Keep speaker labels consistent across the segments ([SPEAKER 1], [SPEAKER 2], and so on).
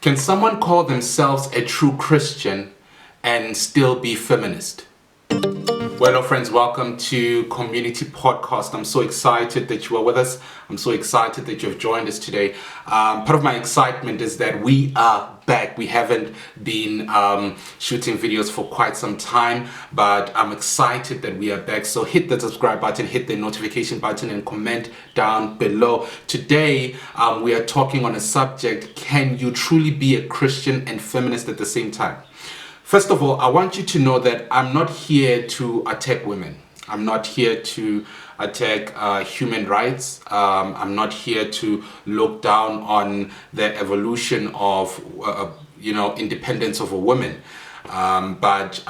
[SPEAKER 1] Can someone call themselves a true Christian and still be feminist? Well, hello friends, welcome to Community Podcast. I'm so excited that you are with us. I'm so excited that you've joined us today. Part of my excitement is that we are back. We haven't been shooting videos for quite some time, but I'm excited that we are back. So hit the subscribe button, hit the notification button, and comment down below. Today, we are talking on a subject: can you truly be a Christian and feminist at the same time? First of all, I want you to know that I'm not here to attack women. I'm not here to attack human rights. I'm not here to look down on the evolution of, independence of a woman. But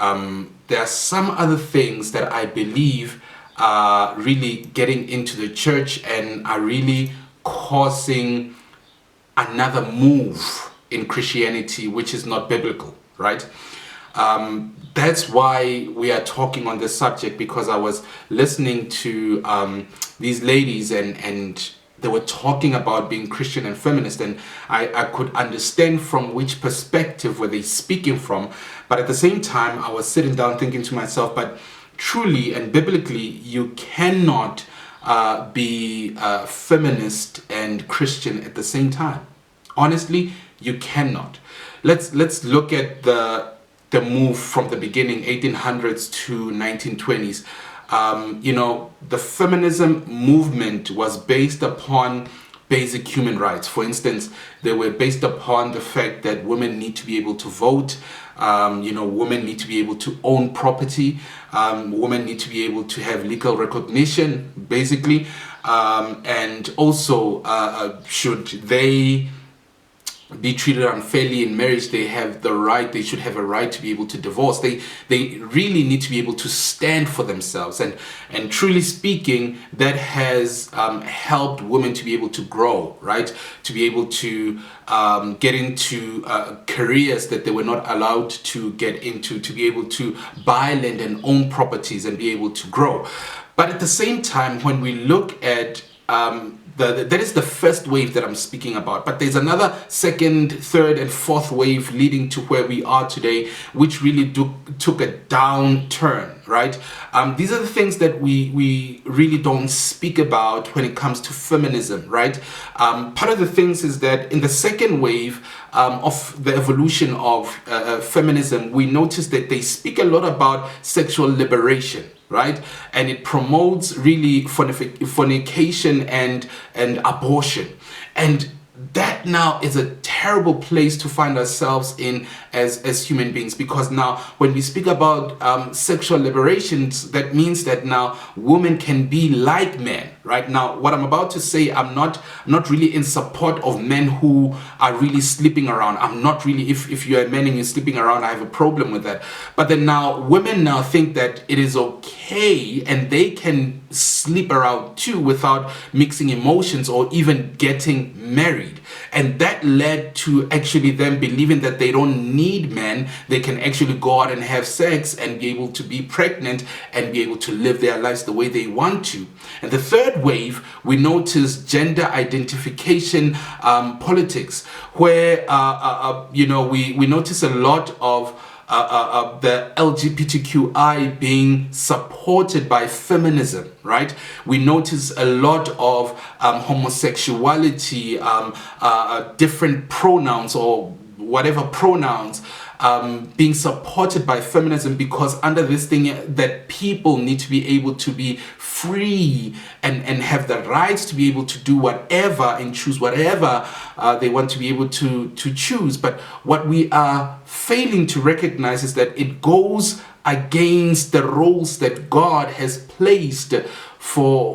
[SPEAKER 1] there are some other things that I believe are really getting into the church and are really causing another move in Christianity, which is not biblical, right? That's why we are talking on this subject, because I was listening to these ladies and they were talking about being Christian and feminist, and I could understand from which perspective were they speaking from. But at the same time, I was sitting down thinking to myself, but truly and biblically, you cannot be feminist and Christian at the same time. Honestly, you cannot. Let's look at the move from the beginning, 1800s to 1920s. The feminism movement was based upon basic human rights. For instance, they were based upon the fact that women need to be able to vote. Women need to be able to own property. Women need to be able to have legal recognition, basically. And also, should they be treated unfairly in marriage, they should have a right to be able to divorce. They really need to be able to stand for themselves. And truly speaking, that has helped women to be able to grow, right? To be able to get into careers that they were not allowed to get into, to be able to buy land and own properties and be able to grow. But at the same time, when we look at that is the first wave that I'm speaking about. But there's another second, third, and fourth wave leading to where we are today, which really took a downturn, right? These are the things that we really don't speak about when it comes to feminism, right? Part of the things is that in the second wave of the evolution of feminism, we notice that they speak a lot about sexual liberation, right? And it promotes really fornication and abortion. And that now is a terrible place to find ourselves in as human beings, because now when we speak about sexual liberations, that means that now women can be like men, right? Now, what I'm about to say, I'm not really in support of men who are really sleeping around. I'm not really, if you're a man and you're sleeping around, I have a problem with that. But then now women now think that it is okay and they can sleep around too without mixing emotions or even getting married. And that led to actually them believing that they don't need men. They can actually go out and have sex and be able to be pregnant and be able to live their lives the way they want to. And the third wave, we notice gender identification politics, where we notice a lot of the LGBTQI being supported by feminism, right? We notice a lot of homosexuality, different pronouns or whatever pronouns being supported by feminism, because under this thing that people need to be able to be free and have the rights to be able to do whatever and choose whatever they want to be able to choose. But what we are failing to recognize is that it goes against the roles that God has placed for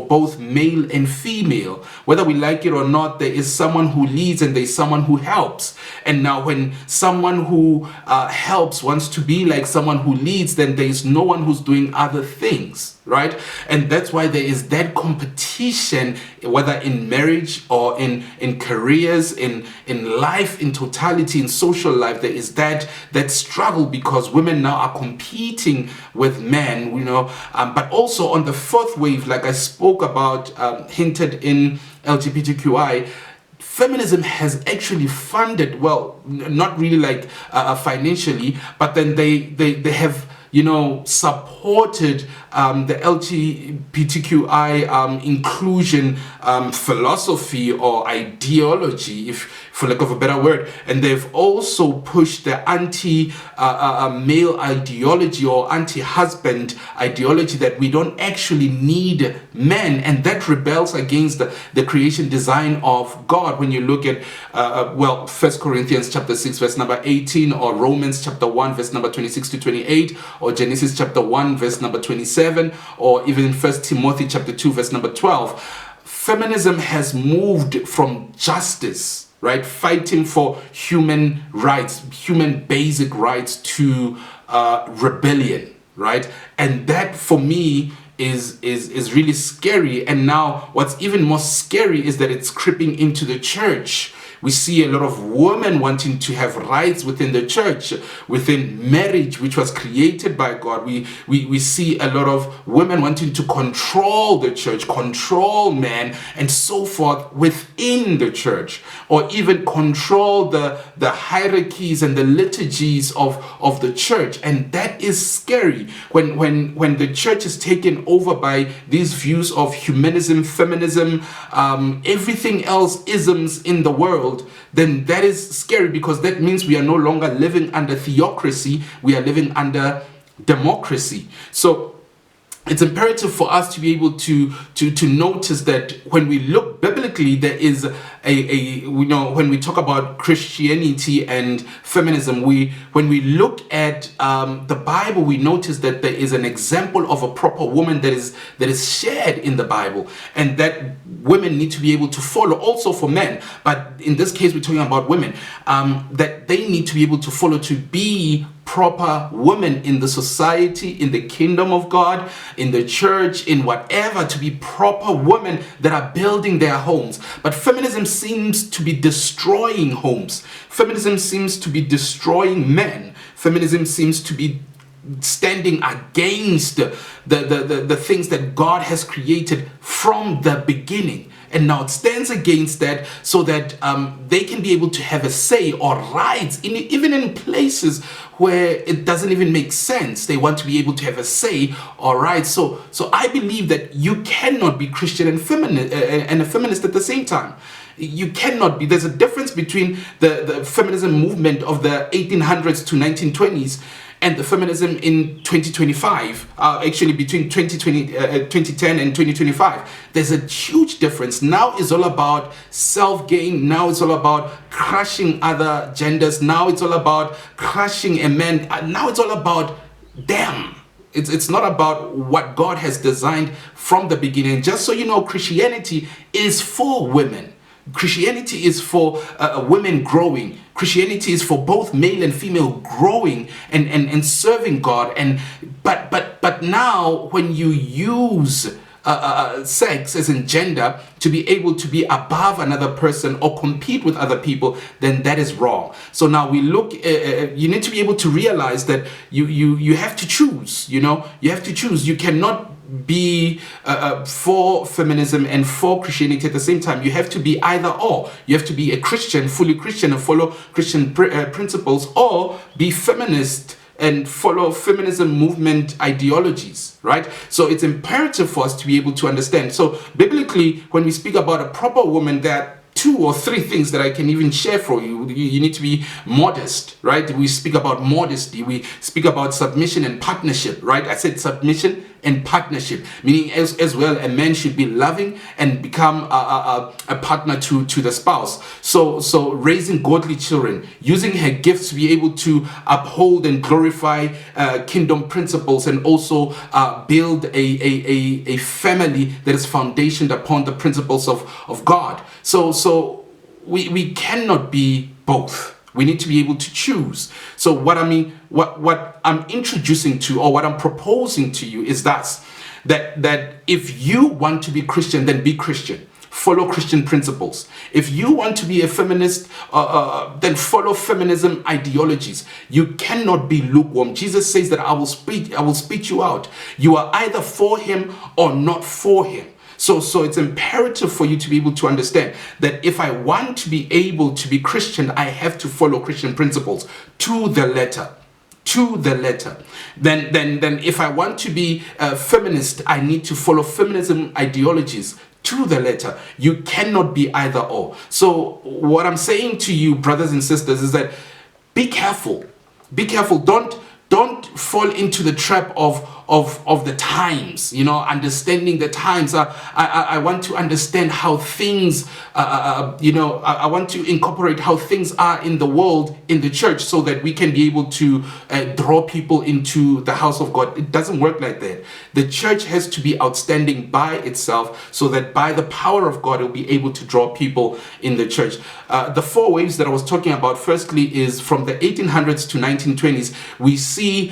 [SPEAKER 1] both male and female. Whether we like it or not, there is someone who leads and there's someone who helps. And now when someone who helps wants to be like someone who leads, then there is no one who's doing other things, right? And that's why there is that competition, whether in marriage or in careers, in life, in totality, in social life. There is that struggle, because women now are competing with men, but also on the fourth wave, like I spoke about, hinted in LGBTQI, feminism has actually funded, well, not really like financially, but then they have, supported the LGBTQI inclusion philosophy or ideology, if for lack of a better word, and they've also pushed the anti-male ideology or anti-husband ideology that we don't actually need men, and that rebels against the creation design of God. When you look at 1 Corinthians chapter 6 verse number 18, or Romans chapter 1 verse number 26 to 28, or Genesis chapter 1 verse number 27, or even 1 Timothy chapter 2 verse number 12, feminism has moved from justice, right, fighting for human rights, human basic rights, to rebellion, right? And that for me is really scary. And now what's even more scary is that it's creeping into the church. We see a lot of women wanting to have rights within the church, within marriage, which was created by God. We see a lot of women wanting to control the church, control men, and so forth within the church, or even control the hierarchies and the liturgies of the church. And that is scary when the church is taken over by these views of humanism, feminism, everything else isms in the world. Then that is scary, because that means we are no longer living under theocracy, we are living under democracy. So it's imperative for us to be able to notice that when we look biblically, there is when we talk about Christianity and feminism, when we look at the Bible, we notice that there is an example of a proper woman that is shared in the Bible, and that women need to be able to follow, also for men, but in this case we're talking about women, that they need to be able to follow, to be proper women in the society, in the kingdom of God, in the church, in whatever, to be proper women that are building their homes. But feminism seems to be destroying homes. Feminism seems to be destroying men. Feminism seems to be standing against the things that God has created from the beginning. And now it stands against that, so that they can be able to have a say or rights, even in places where it doesn't even make sense. They want to be able to have a say or rights. So I believe that you cannot be Christian and a feminist at the same time. You cannot be. There's a difference between the feminism movement of the 1800s to 1920s and the feminism in 2025, actually between 2010 and 2025. There's a huge difference. Now it's all about self-gain. Now it's all about crushing other genders. Now it's all about crushing a man. Now it's all about them. It's not about what God has designed from the beginning. Just so you know, Christianity is for women. Christianity is for women growing. Christianity is for both male and female growing and serving God. But now when you use sex as in gender to be able to be above another person or compete with other people, then that is wrong. So now we look, you need to be able to realize that you have to choose. You have to choose. You cannot be for feminism and for Christianity at the same time. You have to be either or. You have to be a Christian, fully Christian, and follow Christian principles, or be feminist and follow feminism movement ideologies, right? So it's imperative for us to be able to understand. So biblically, when we speak about a proper woman, there are 2 or 3 things that I can even share for you. You need to be modest, right? We speak about modesty. We speak about submission and partnership, right? I said submission and partnership, meaning as well, a man should be loving and become a partner to the spouse. So raising godly children, using her gifts to be able to uphold and glorify kingdom principles, and also build a family that is foundationed upon the principles of God. So we cannot be both. We need to be able to choose. So what I'm introducing to, or what I'm proposing to you, is that if you want to be Christian, then be Christian. Follow Christian principles. If you want to be a feminist, then follow feminism ideologies. You cannot be lukewarm. Jesus says that I will speak you out. You are either for him or not for him. So it's imperative for you to be able to understand that if I want to be able to be Christian, I have to follow Christian principles to the letter. To the letter. Then if I want to be a feminist, I need to follow feminism ideologies to the letter. You cannot be either or. So what I'm saying to you, brothers and sisters, is that be careful. Be careful. Don't fall into the trap of the times, understanding the times. I want to understand how things, I want to incorporate how things are in the world, in the church, so that we can be able to draw people into the house of God. It doesn't work like that. The church has to be outstanding by itself, so that by the power of God, it will be able to draw people in the church. The four waves that I was talking about, firstly, is from the 1800s to 1920s, we see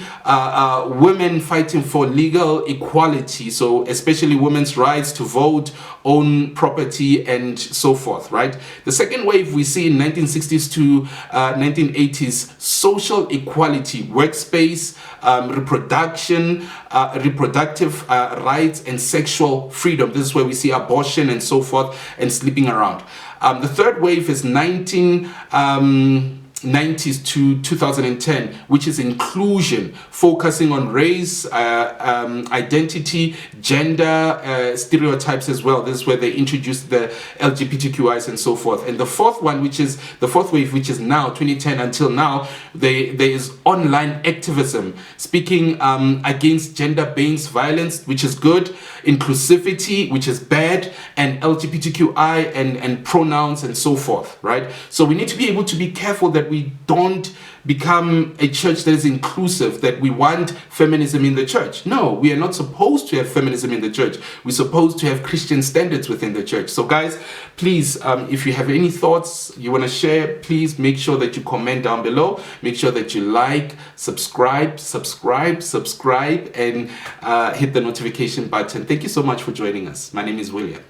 [SPEAKER 1] women fighting for legal equality, so especially women's rights to vote, own property, and so forth, right? The second wave we see in 1960s to 1980s, social equality, workspace, reproductive rights, and sexual freedom. This is where we see abortion and so forth, and sleeping around. The third wave is 1990s to 2010, which is inclusion, focusing on race, identity, gender, stereotypes as well. This is where they introduced the LGBTQIs and so forth. And the fourth one, which is the fourth wave, which is now 2010 until now, there is online activism, speaking against gender-based violence, which is good, inclusivity, which is bad, and LGBTQI and pronouns and so forth, right? So we need to be able to be careful that we don't become a church that is inclusive, that we want feminism in the church. No, we are not supposed to have feminism in the church. We're supposed to have Christian standards within the church. So guys, please, if you have any thoughts you want to share, please make sure that you comment down below. Make sure that you like, subscribe, and hit the notification button. Thank you so much for joining us. My name is William.